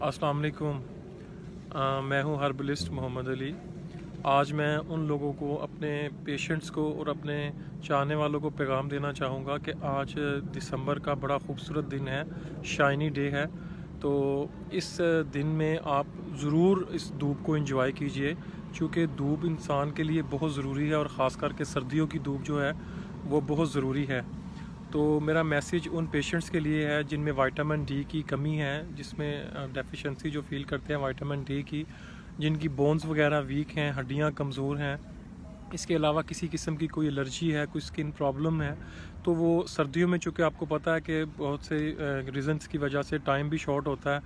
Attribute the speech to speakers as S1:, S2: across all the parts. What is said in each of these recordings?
S1: अस्सलाम वालेकुम। मैं हूं हर्बलिस्ट मोहम्मद अली। आज मैं उन लोगों को, अपने पेशेंट्स को और अपने चाहने वालों को पैगाम देना चाहूँगा कि आज दिसंबर का बड़ा खूबसूरत दिन है, शाइनी डे है। तो इस दिन में आप ज़रूर इस धूप को एंजॉय कीजिए, क्योंकि धूप इंसान के लिए बहुत ज़रूरी है और ख़ास करके सर्दियों की धूप जो है वो बहुत ज़रूरी है। तो मेरा मैसेज उन पेशेंट्स के लिए है जिनमें विटामिन डी की कमी है, जिसमें डेफिशिएंसी जो फील करते हैं विटामिन डी की, जिनकी बोन्स वगैरह वीक हैं, हड्डियां कमज़ोर हैं, इसके अलावा किसी किस्म की कोई एलर्जी है, कोई स्किन प्रॉब्लम है। तो वो सर्दियों में, चूँकि आपको पता है कि बहुत से रीज़न्स की वजह से टाइम भी शॉर्ट होता है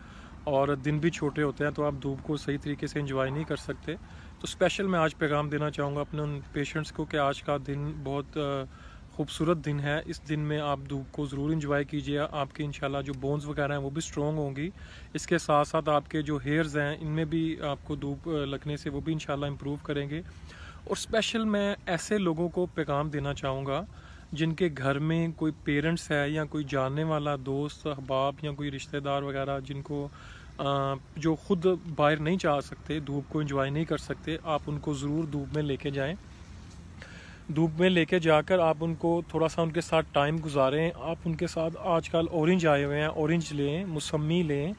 S1: और दिन भी छोटे होते हैं, तो आप धूप को सही तरीके से एंजॉय नहीं कर सकते। तो स्पेशल मैं आज पैगाम देना चाहूँगा अपने उन पेशेंट्स को कि आज का दिन बहुत खूबसूरत दिन है। इस दिन में आप धूप को ज़रूर इंजॉय कीजिए। आपके इंशाल्लाह जो बोन्स वगैरह हैं वो भी स्ट्रॉन्ग होंगी। इसके साथ साथ आपके जो हेयर्स हैं इनमें भी आपको धूप लगने से वो भी इंशाल्लाह इम्प्रूव करेंगे। और स्पेशल मैं ऐसे लोगों को पैगाम देना चाहूँगा जिनके घर में कोई पेरेंट्स है या कोई जानने वाला दोस्त अहबाब या कोई रिश्तेदार वगैरह, जिनको जो ख़ुद बाहर नहीं जा सकते, धूप को एंजॉय नहीं कर सकते, आप उनको ज़रूर धूप में लेके जाएं। धूप में लेके जाकर आप उनको थोड़ा सा उनके साथ टाइम गुजारें। आप उनके साथ, आजकल ऑरेंज आए हुए हैं, ऑरेंज लें, मौसमी लें,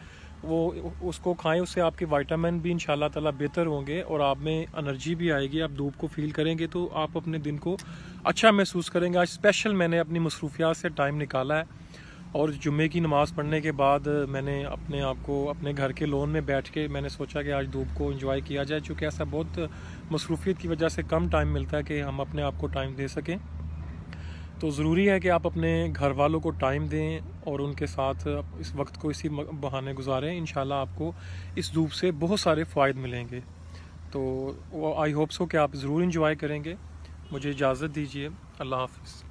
S1: वो उसको खाएं। उससे आपके विटामिन भी इंशाल्लाह ताला बेहतर होंगे और आप में एनर्जी भी आएगी। आप धूप को फील करेंगे तो आप अपने दिन को अच्छा महसूस करेंगे। आज स्पेशल मैंने अपनी मसरूफियात से टाइम निकाला है और जुम्मे की नमाज़ पढ़ने के बाद मैंने अपने आप को अपने घर के लॉन में बैठ के मैंने सोचा कि आज धूप को एंजॉय किया जाए, क्योंकि ऐसा बहुत मसरूफियत की वजह से कम टाइम मिलता है कि हम अपने आप को टाइम दे सकें। तो ज़रूरी है कि आप अपने घर वालों को टाइम दें और उनके साथ इस वक्त को इसी बहाने गुजारें। इंशाल्लाह आपको इस धूप से बहुत सारे फ़ायदे मिलेंगे। तो आई होप सो कि आप ज़रूर इंजॉय करेंगे। मुझे इजाज़त दीजिए। अल्लाह हाफ़िज़।